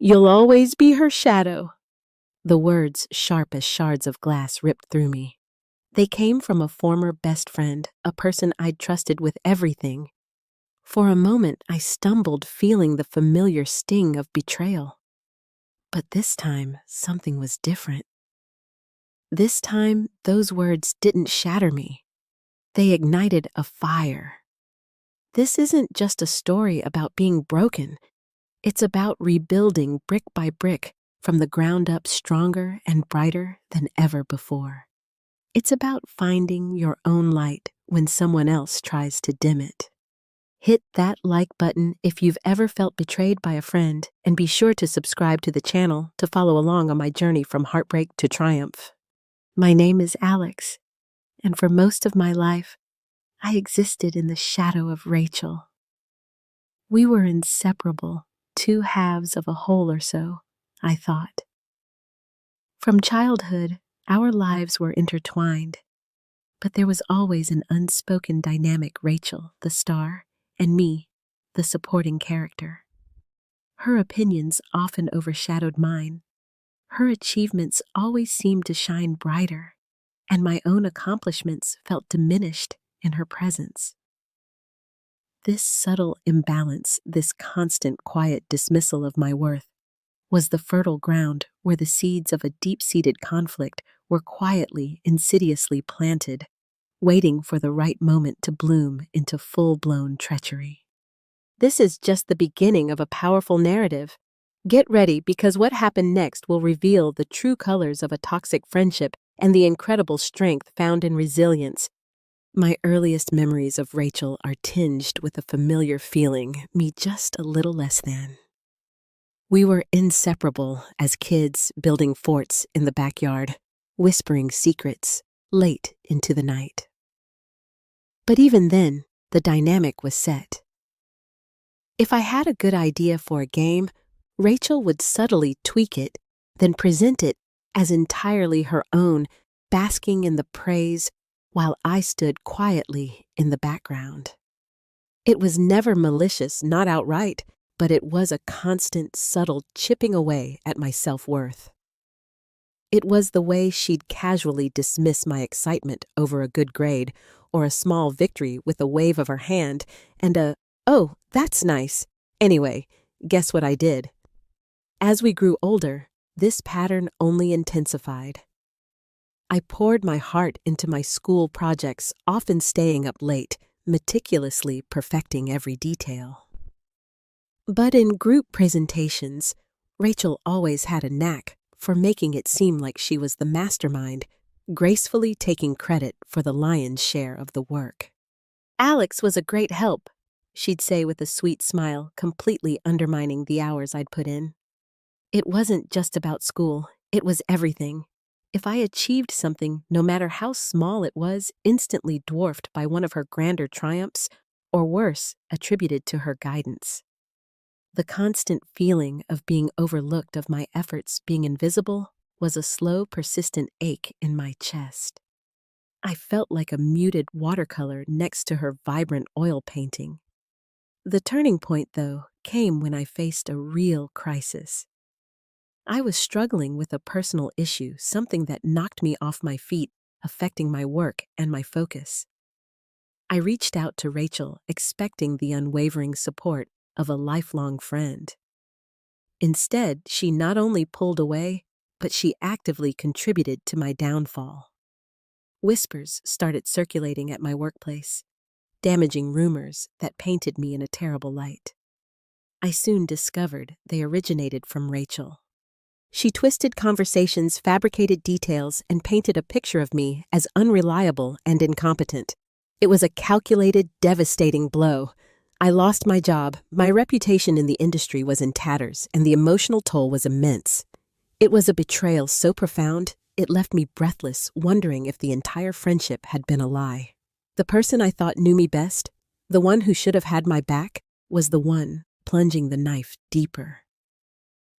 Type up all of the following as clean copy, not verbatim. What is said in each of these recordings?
You'll always be her shadow. The words, sharp as shards of glass, ripped through me. They came from a former best friend, a person I'd trusted with everything. For a moment, I stumbled, feeling the familiar sting of betrayal. But this time, something was different. This time, those words didn't shatter me. They ignited a fire. This isn't just a story about being broken. It's about rebuilding brick by brick from the ground up, stronger and brighter than ever before. It's about finding your own light when someone else tries to dim it. Hit that like button if you've ever felt betrayed by a friend, and be sure to subscribe to the channel to follow along on my journey from heartbreak to triumph. My name is Alex, and for most of my life, I existed in the shadow of Rachel. We were inseparable, two halves of a whole or so, I thought. From childhood, our lives were intertwined, but there was always an unspoken dynamic: Rachel, the star, and me, the supporting character. Her opinions often overshadowed mine. Her achievements always seemed to shine brighter, and my own accomplishments felt diminished in her presence. This subtle imbalance, this constant quiet dismissal of my worth, was the fertile ground where the seeds of a deep-seated conflict were quietly, insidiously planted, waiting for the right moment to bloom into full-blown treachery. This is just the beginning of a powerful narrative. Get ready, because what happened next will reveal the true colors of a toxic friendship and the incredible strength found in resilience. My earliest memories of Rachel are tinged with a familiar feeling, me just a little less than. We were inseparable as kids, building forts in the backyard, whispering secrets late into the night. But even then, the dynamic was set. If I had a good idea for a game, Rachel would subtly tweak it, then present it as entirely her own, basking in the praise while I stood quietly in the background. It was never malicious, not outright, but it was a constant, subtle chipping away at my self-worth. It was the way she'd casually dismiss my excitement over a good grade or a small victory with a wave of her hand and a, "Oh, that's nice. Anyway, guess what I did?" As we grew older, this pattern only intensified. I poured my heart into my school projects, often staying up late, meticulously perfecting every detail. But in group presentations, Rachel always had a knack for making it seem like she was the mastermind, gracefully taking credit for the lion's share of the work. "Alex was a great help," she'd say with a sweet smile, completely undermining the hours I'd put in. It wasn't just about school, it was everything. If I achieved something, no matter how small it was, instantly dwarfed by one of her grander triumphs, or worse, attributed to her guidance. The constant feeling of being overlooked, of my efforts being invisible, was a slow, persistent ache in my chest. I felt like a muted watercolor next to her vibrant oil painting. The turning point, though, came when I faced a real crisis. I was struggling with a personal issue, something that knocked me off my feet, affecting my work and my focus. I reached out to Rachel, expecting the unwavering support of a lifelong friend. Instead, she not only pulled away, but she actively contributed to my downfall. Whispers started circulating at my workplace, damaging rumors that painted me in a terrible light. I soon discovered they originated from Rachel. She twisted conversations, fabricated details, and painted a picture of me as unreliable and incompetent. It was a calculated, devastating blow. I lost my job, my reputation in the industry was in tatters, and the emotional toll was immense. It was a betrayal so profound, it left me breathless, wondering if the entire friendship had been a lie. The person I thought knew me best, the one who should have had my back, was the one plunging the knife deeper.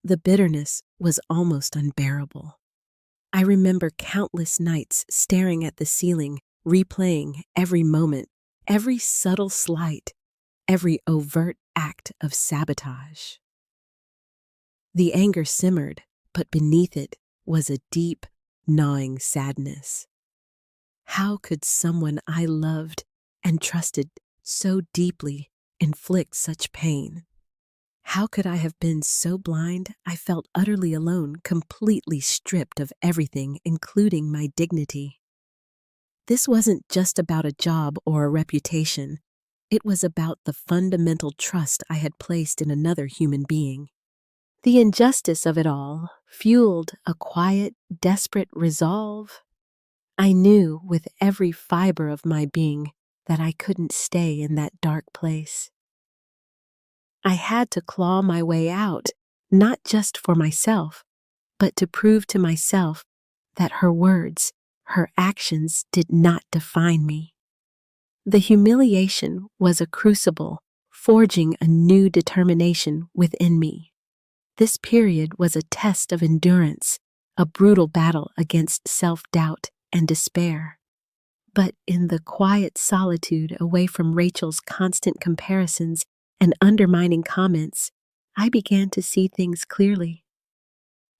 The bitterness was almost unbearable. I remember countless nights staring at the ceiling, replaying every moment, every subtle slight, every overt act of sabotage. The anger simmered, but beneath it was a deep, gnawing sadness. How could someone I loved and trusted so deeply inflict such pain? How could I have been so blind I felt utterly alone, completely stripped of everything, including my dignity? This wasn't just about a job or a reputation. It was about the fundamental trust I had placed in another human being. The injustice of it all fueled a quiet, desperate resolve. I knew with every fiber of my being that I couldn't stay in that dark place. I had to claw my way out, not just for myself, but to prove to myself that her words, her actions did not define me. The humiliation was a crucible, forging a new determination within me. This period was a test of endurance, a brutal battle against self-doubt and despair. But in the quiet solitude away from Rachel's constant comparisons and undermining comments, I began to see things clearly.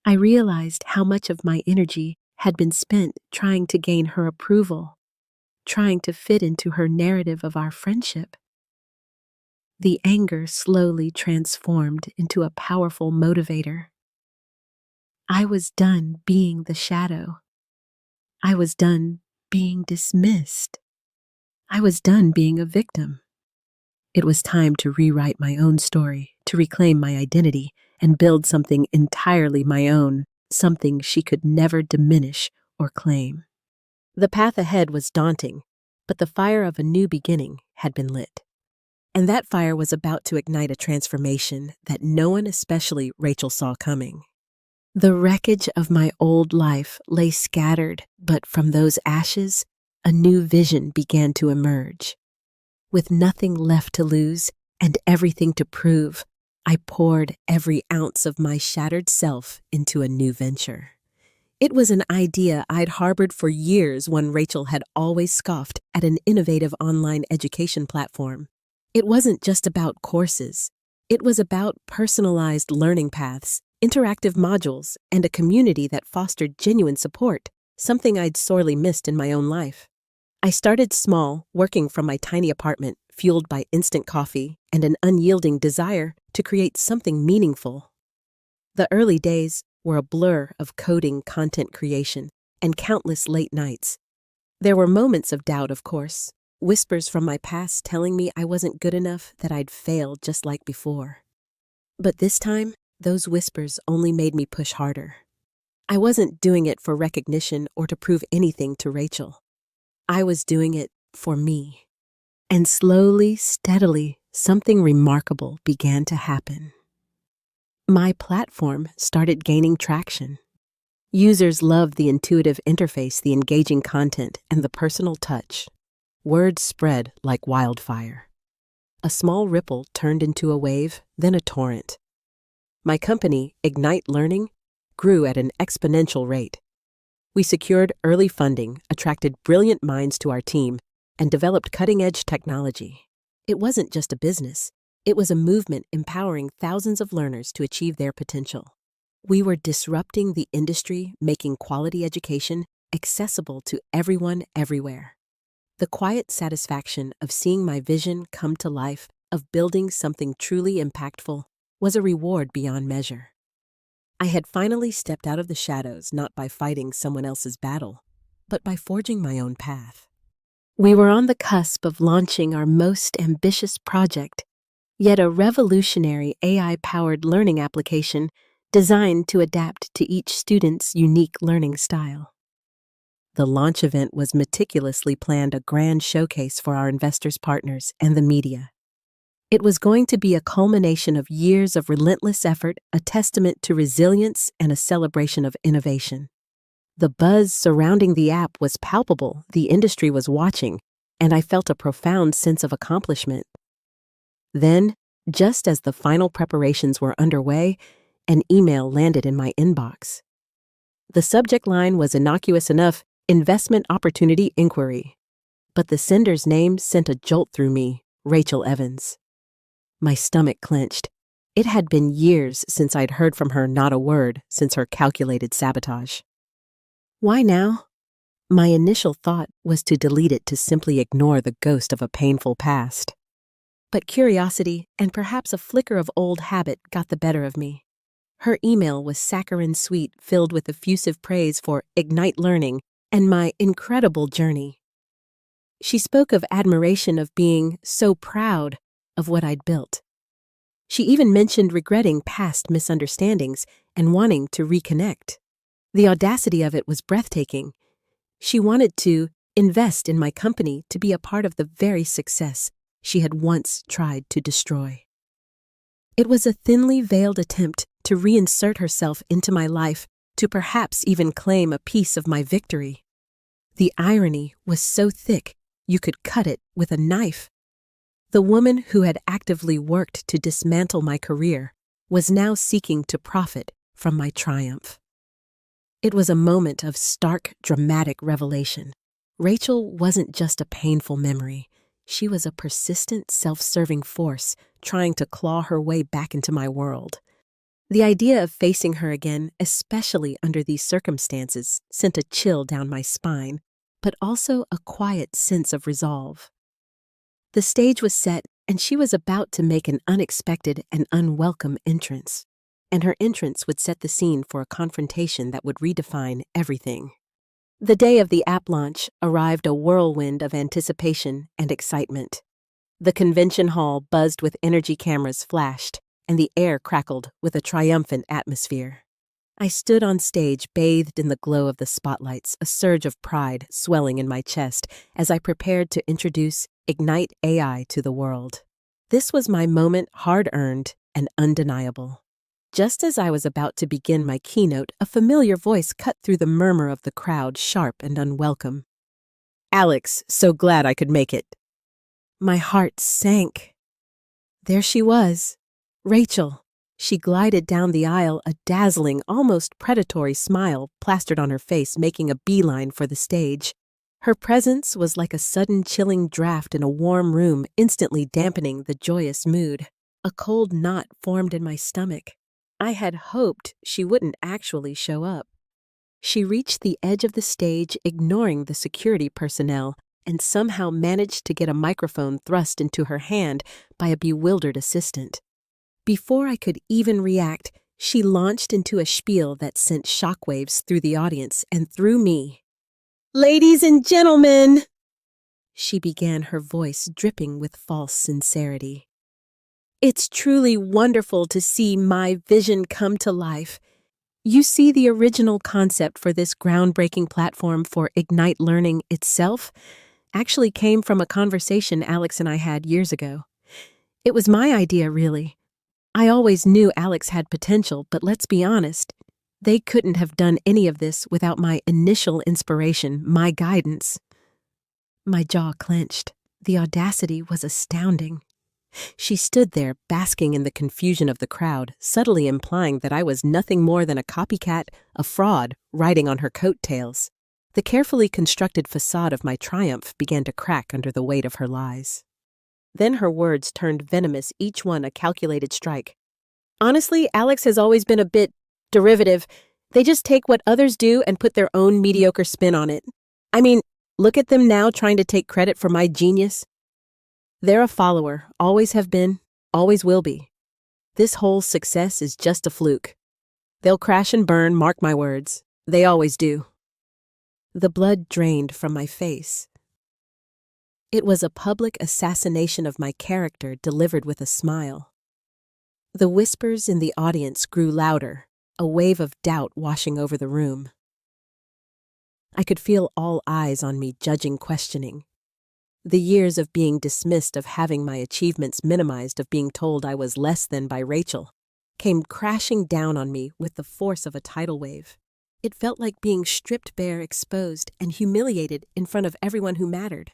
I realized how much of my energy had been spent trying to gain her approval, trying to fit into her narrative of our friendship. The anger slowly transformed into a powerful motivator. I was done being the shadow. I was done being dismissed. I was done being a victim. It was time to rewrite my own story, to reclaim my identity, and build something entirely my own, something she could never diminish or claim. The path ahead was daunting, but the fire of a new beginning had been lit. And that fire was about to ignite a transformation that no one, especially Rachel, saw coming. The wreckage of my old life lay scattered, but from those ashes, a new vision began to emerge. With nothing left to lose and everything to prove, I poured every ounce of my shattered self into a new venture. It was an idea I'd harbored for years when Rachel had always scoffed at an innovative online education platform. It wasn't just about courses. It was about personalized learning paths, interactive modules, and a community that fostered genuine support, something I'd sorely missed in my own life. I started small, working from my tiny apartment, fueled by instant coffee and an unyielding desire to create something meaningful. The early days were a blur of coding, content creation, and countless late nights. There were moments of doubt, of course, whispers from my past telling me I wasn't good enough, that I'd failed just like before. But this time, those whispers only made me push harder. I wasn't doing it for recognition or to prove anything to Rachel. I was doing it for me. And slowly, steadily, something remarkable began to happen. My platform started gaining traction. Users loved the intuitive interface, the engaging content, and the personal touch. Word spread like wildfire. A small ripple turned into a wave, then a torrent. My company, Ignite Learning, grew at an exponential rate. We secured early funding, attracted brilliant minds to our team, and developed cutting-edge technology. It wasn't just a business. It was a movement empowering thousands of learners to achieve their potential. We were disrupting the industry, making quality education accessible to everyone, everywhere. The quiet satisfaction of seeing my vision come to life, of building something truly impactful, was a reward beyond measure. I had finally stepped out of the shadows, not by fighting someone else's battle, but by forging my own path. We were on the cusp of launching our most ambitious project, yet a revolutionary AI-powered learning application designed to adapt to each student's unique learning style. The launch event was meticulously planned, a grand showcase for our investors, partners, and the media. It was going to be a culmination of years of relentless effort, a testament to resilience, and a celebration of innovation. The buzz surrounding the app was palpable, the industry was watching, and I felt a profound sense of accomplishment. Then, just as the final preparations were underway, an email landed in my inbox. The subject line was innocuous enough: investment opportunity inquiry. But the sender's name sent a jolt through me: Rachel Evans. My stomach clenched. It had been years since I'd heard from her not a word since her calculated sabotage. Why now? My initial thought was to delete it to simply ignore the ghost of a painful past. But curiosity and perhaps a flicker of old habit got the better of me. Her email was saccharine sweet, filled with effusive praise for Ignite Learning and my incredible journey. She spoke of admiration of being so proud of what I'd built. She even mentioned regretting past misunderstandings and wanting to reconnect. The audacity of it was breathtaking. She wanted to invest in my company to be a part of the very success she had once tried to destroy. It was a thinly veiled attempt to reinsert herself into my life, to perhaps even claim a piece of my victory. The irony was so thick you could cut it with a knife. The woman who had actively worked to dismantle my career was now seeking to profit from my triumph. It was a moment of stark, dramatic revelation. Rachel wasn't just a painful memory. She was a persistent, self-serving force trying to claw her way back into my world. The idea of facing her again, especially under these circumstances, sent a chill down my spine, but also a quiet sense of resolve. The stage was set, and she was about to make an unexpected and unwelcome entrance. And her entrance would set the scene for a confrontation that would redefine everything. The day of the app launch arrived a whirlwind of anticipation and excitement. The convention hall buzzed with energy cameras flashed, and the air crackled with a triumphant atmosphere. I stood on stage bathed in the glow of the spotlights, a surge of pride swelling in my chest as I prepared to introduce Ignite AI to the world. This was my moment, hard-earned and undeniable. Just as I was about to begin my keynote, a familiar voice cut through the murmur of the crowd, sharp and unwelcome. "Alex, so glad I could make it." My heart sank. There she was, Rachel. She glided down the aisle, a dazzling, almost predatory smile plastered on her face, making a beeline for the stage. Her presence was like a sudden chilling draft in a warm room, instantly dampening the joyous mood. A cold knot formed in my stomach. I had hoped she wouldn't actually show up. She reached the edge of the stage, ignoring the security personnel, and somehow managed to get a microphone thrust into her hand by a bewildered assistant. Before I could even react, she launched into a spiel that sent shockwaves through the audience and through me. "Ladies and gentlemen," she began, her voice dripping with false sincerity. "It's truly wonderful to see my vision come to life. You see, the original concept for this groundbreaking platform for Ignite Learning itself actually came from a conversation Alex and I had years ago. It was my idea, really. I always knew Alex had potential, but let's be honest, they couldn't have done any of this without my initial inspiration, my guidance." My jaw clenched. The audacity was astounding. She stood there, basking in the confusion of the crowd, subtly implying that I was nothing more than a copycat, a fraud, riding on her coattails. The carefully constructed facade of my triumph began to crack under the weight of her lies. Then her words turned venomous, each one a calculated strike. "Honestly, Alex has always been a bit derivative. They just take what others do and put their own mediocre spin on it. I mean, look at them now trying to take credit for my genius. They're a follower, always have been, always will be. This whole success is just a fluke. They'll crash and burn, mark my words. They always do." The blood drained from my face. It was a public assassination of my character delivered with a smile. The whispers in the audience grew louder, a wave of doubt washing over the room. I could feel all eyes on me, judging, questioning. The years of being dismissed, of having my achievements minimized, of being told I was less than by Rachel, came crashing down on me with the force of a tidal wave. It felt like being stripped bare, exposed, and humiliated in front of everyone who mattered.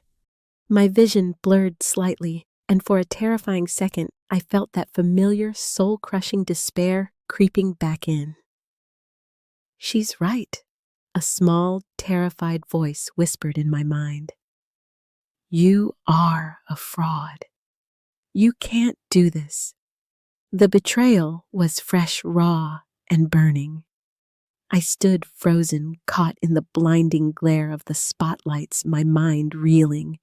My vision blurred slightly, and for a terrifying second, I felt that familiar, soul-crushing despair creeping back in. "She's right," a small, terrified voice whispered in my mind. "You are a fraud. You can't do this. The betrayal was fresh, raw, and burning. I stood frozen, caught in the blinding glare of the spotlights, my mind reeling.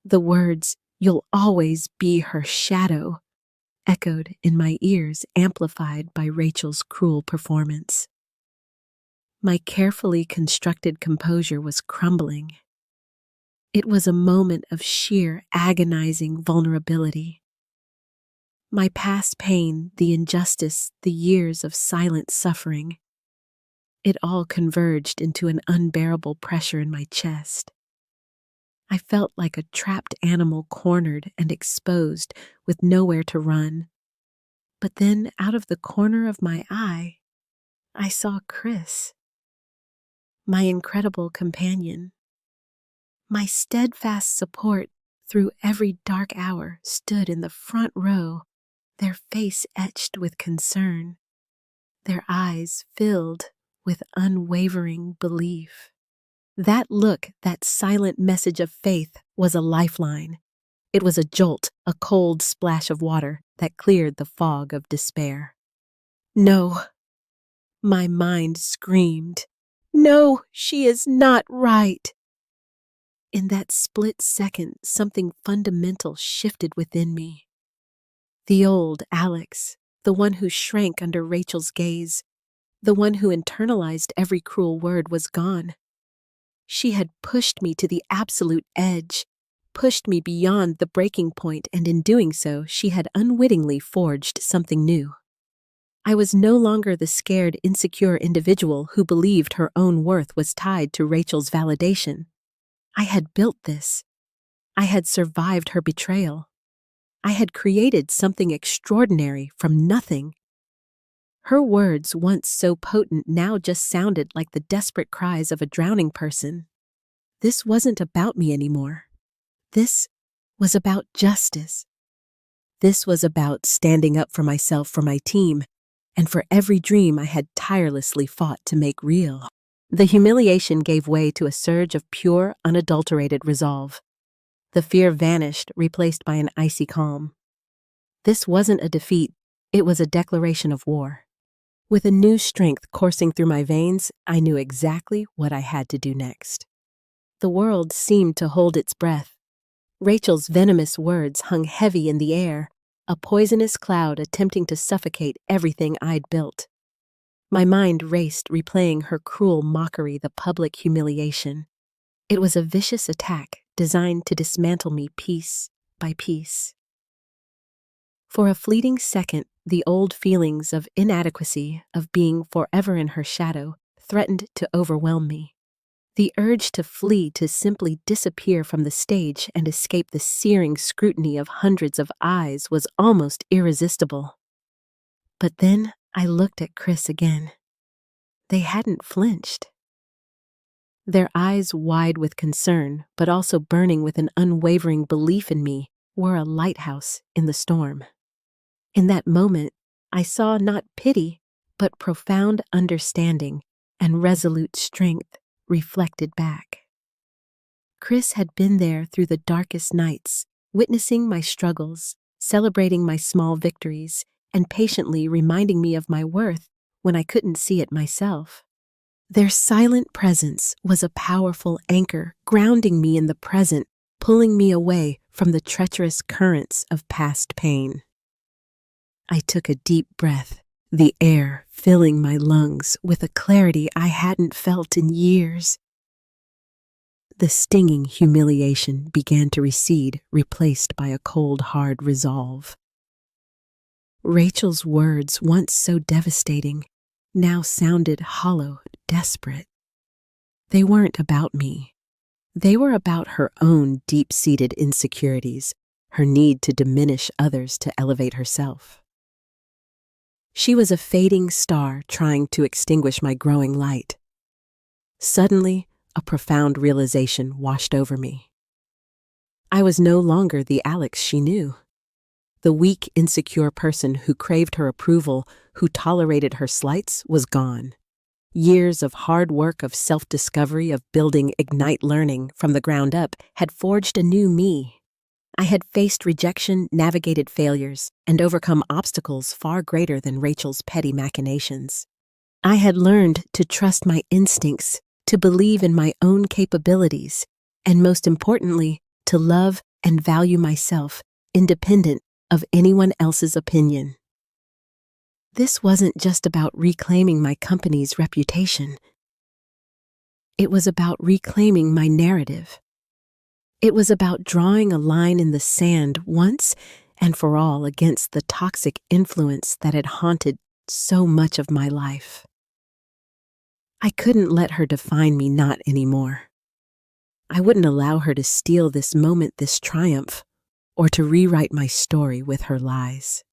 The words, "You'll always be her shadow," echoed in my ears, amplified by Rachel's cruel performance. My carefully constructed composure was crumbling. It was a moment of sheer, agonizing vulnerability. My past pain, the injustice, the years of silent suffering, it all converged into an unbearable pressure in my chest. I felt like a trapped animal, cornered and exposed, with nowhere to run. But then, out of the corner of my eye, I saw Chris, my incredible companion. My steadfast support through every dark hour stood in the front row, their face etched with concern, their eyes filled with unwavering belief. That look, that silent message of faith, was a lifeline. It was a jolt, a cold splash of water that cleared the fog of despair. No, my mind screamed. No, she is not right. In that split second, something fundamental shifted within me. The old Alex, the one who shrank under Rachel's gaze, the one who internalized every cruel word, was gone. She had pushed me to the absolute edge, pushed me beyond the breaking point, and in doing so, she had unwittingly forged something new. I was no longer the scared, insecure individual who believed her own worth was tied to Rachel's validation. I had built this. I had survived her betrayal. I had created something extraordinary from nothing. Her words, once so potent, now just sounded like the desperate cries of a drowning person. This wasn't about me anymore. This was about justice. This was about standing up for myself, for my team, and for every dream I had tirelessly fought to make real. The humiliation gave way to a surge of pure, unadulterated resolve. The fear vanished, replaced by an icy calm. This wasn't a defeat, it was a declaration of war. With a new strength coursing through my veins, I knew exactly what I had to do next. The world seemed to hold its breath. Rachel's venomous words hung heavy in the air, a poisonous cloud attempting to suffocate everything I'd built. My mind raced, replaying her cruel mockery, the public humiliation. It was a vicious attack designed to dismantle me piece by piece. For a fleeting second, the old feelings of inadequacy, of being forever in her shadow, threatened to overwhelm me. The urge to flee, to simply disappear from the stage and escape the searing scrutiny of hundreds of eyes, was almost irresistible. But then I looked at Chris again. They hadn't flinched. Their eyes, wide with concern, but also burning with an unwavering belief in me, were a lighthouse in the storm. In that moment, I saw not pity, but profound understanding and resolute strength reflected back. Chris had been there through the darkest nights, witnessing my struggles, celebrating my small victories, and patiently reminding me of my worth when I couldn't see it myself. Their silent presence was a powerful anchor, grounding me in the present, pulling me away from the treacherous currents of past pain. I took a deep breath, the air filling my lungs with a clarity I hadn't felt in years. The stinging humiliation began to recede, replaced by a cold, hard resolve. Rachel's words, once so devastating, now sounded hollow, desperate. They weren't about me. They were about her own deep-seated insecurities, her need to diminish others to elevate herself. She was a fading star trying to extinguish my growing light. Suddenly, a profound realization washed over me. I was no longer the Alex she knew. The weak, insecure person who craved her approval, who tolerated her slights, was gone. Years of hard work, of self-discovery, of building Ignite Learning from the ground up had forged a new me. I had faced rejection, navigated failures, and overcome obstacles far greater than Rachel's petty machinations. I had learned to trust my instincts, to believe in my own capabilities, and most importantly, to love and value myself, independent of anyone else's opinion. This wasn't just about reclaiming my company's reputation. It was about reclaiming my narrative. It was about drawing a line in the sand once and for all against the toxic influence that had haunted so much of my life. I couldn't let her define me not anymore. I wouldn't allow her to steal this moment, this triumph, or to rewrite my story with her lies.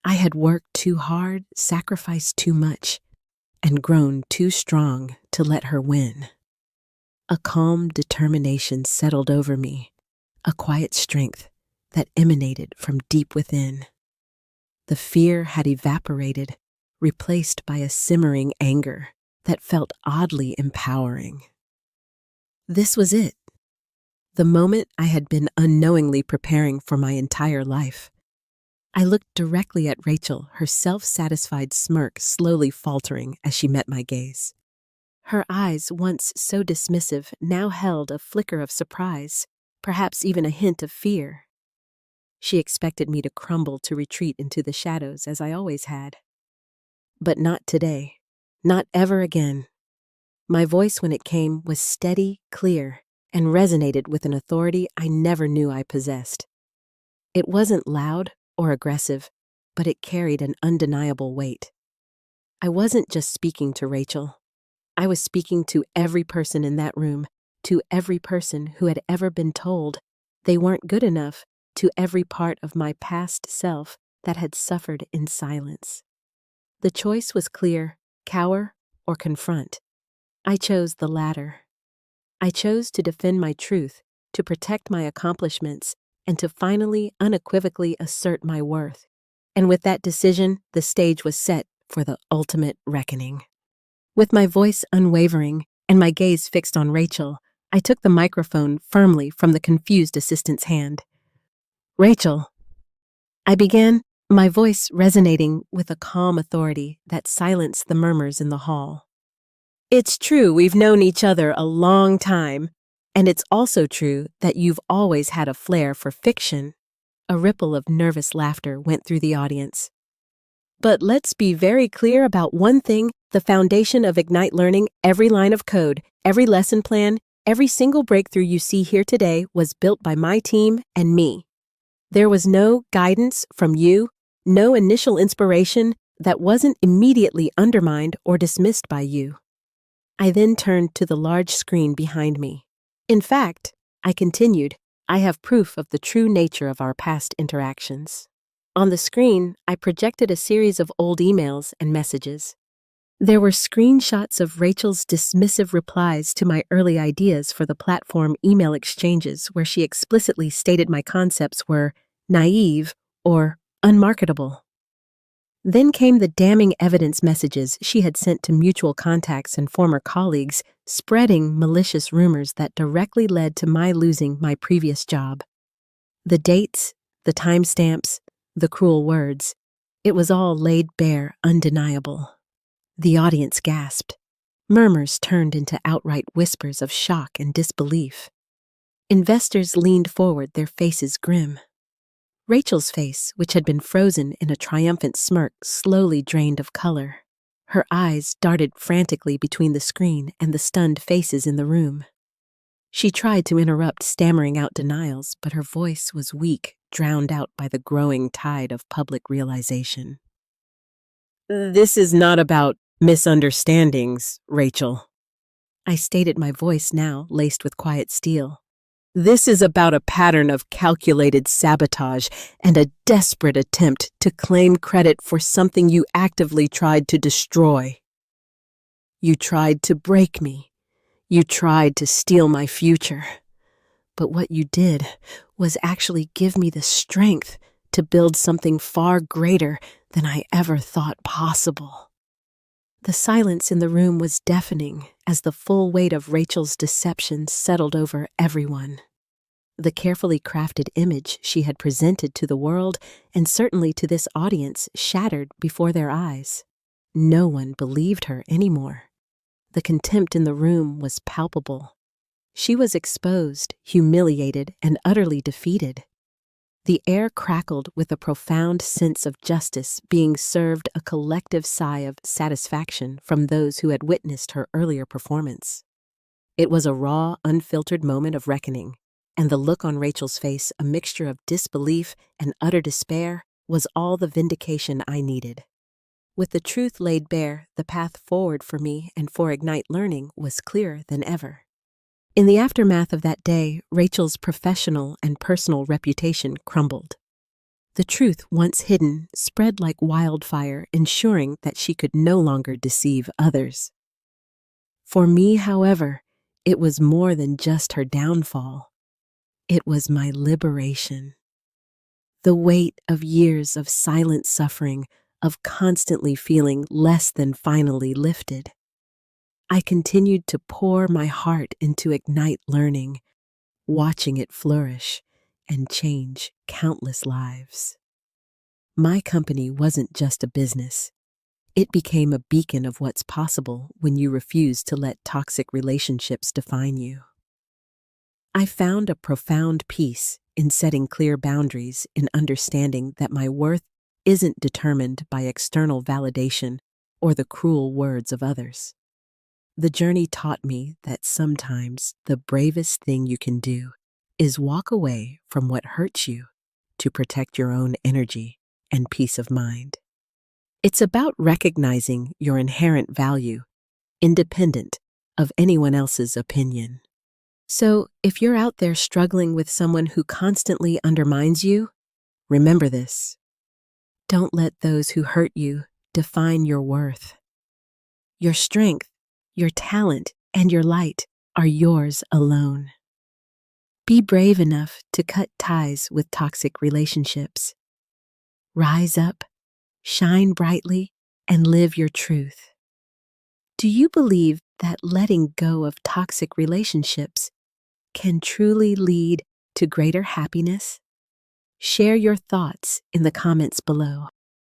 I had worked too hard, sacrificed too much, and grown too strong to let her win. A calm determination settled over me, a quiet strength that emanated from deep within. The fear had evaporated, replaced by a simmering anger that felt oddly empowering. This was it, the moment I had been unknowingly preparing for my entire life. I looked directly at Rachel, her self-satisfied smirk slowly faltering as she met my gaze. Her eyes, once so dismissive, now held a flicker of surprise, perhaps even a hint of fear. She expected me to crumble, to retreat into the shadows as I always had. But not today, not ever again. My voice, when it came, was steady, clear, and resonated with an authority I never knew I possessed. It wasn't loud or aggressive, but it carried an undeniable weight. I wasn't just speaking to Rachel. I was speaking to every person in that room, to every person who had ever been told they weren't good enough, to every part of my past self that had suffered in silence. The choice was clear: cower or confront. I chose the latter. I chose to defend my truth, to protect my accomplishments, and to finally, unequivocally assert my worth. And with that decision, the stage was set for the ultimate reckoning. With my voice unwavering and my gaze fixed on Rachel, I took the microphone firmly from the confused assistant's hand. "Rachel," I began, my voice resonating with a calm authority that silenced the murmurs in the hall. "It's true we've known each other a long time, and it's also true that you've always had a flair for fiction." A ripple of nervous laughter went through the audience. "But let's be very clear about one thing: the foundation of Ignite Learning, every line of code, every lesson plan, every single breakthrough you see here today was built by my team and me. There was no guidance from you, no initial inspiration that wasn't immediately undermined or dismissed by you." I then turned to the large screen behind me. "In fact," I continued, "I have proof of the true nature of our past interactions." On the screen, I projected a series of old emails and messages. There were screenshots of Rachel's dismissive replies to my early ideas for the platform email exchanges, where she explicitly stated my concepts were naive or unmarketable. Then came the damning evidence messages she had sent to mutual contacts and former colleagues, spreading malicious rumors that directly led to my losing my previous job. The dates, the timestamps, the cruel words, it was all laid bare, undeniable. The audience gasped. Murmurs turned into outright whispers of shock and disbelief. Investors leaned forward, their faces grim. Rachel's face, which had been frozen in a triumphant smirk, slowly drained of color. Her eyes darted frantically between the screen and the stunned faces in the room. She tried to interrupt, stammering out denials, but her voice was weak, drowned out by the growing tide of public realization. "This is not about misunderstandings, Rachel." I stated, my voice now laced with quiet steel. "This is about a pattern of calculated sabotage and a desperate attempt to claim credit for something you actively tried to destroy. You tried to break me. You tried to steal my future. But what you did was actually give me the strength to build something far greater than I ever thought possible." The silence in the room was deafening as the full weight of Rachel's deception settled over everyone. The carefully crafted image she had presented to the world, and certainly to this audience, shattered before their eyes. No one believed her anymore. The contempt in the room was palpable. She was exposed, humiliated, and utterly defeated. The air crackled with a profound sense of justice being served, a collective sigh of satisfaction from those who had witnessed her earlier performance. It was a raw, unfiltered moment of reckoning, and the look on Rachel's face, a mixture of disbelief and utter despair, was all the vindication I needed. With the truth laid bare, the path forward for me and for Ignite Learning was clearer than ever. In the aftermath of that day, Rachel's professional and personal reputation crumbled. The truth, once hidden, spread like wildfire, ensuring that she could no longer deceive others. For me, however, it was more than just her downfall. It was my liberation. The weight of years of silent suffering, of constantly feeling less than finally lifted. I continued to pour my heart into Ignite Learning, watching it flourish and change countless lives. My company wasn't just a business. It became a beacon of what's possible when you refuse to let toxic relationships define you. I found a profound peace in setting clear boundaries, in understanding that my worth isn't determined by external validation or the cruel words of others. The journey taught me that sometimes the bravest thing you can do is walk away from what hurts you to protect your own energy and peace of mind. It's about recognizing your inherent value, independent of anyone else's opinion. So, if you're out there struggling with someone who constantly undermines you, remember this. Don't let those who hurt you define your worth. Your strength, your talent, and your light are yours alone. Be brave enough to cut ties with toxic relationships. Rise up, shine brightly, and live your truth. Do you believe that letting go of toxic relationships can truly lead to greater happiness? Share your thoughts in the comments below.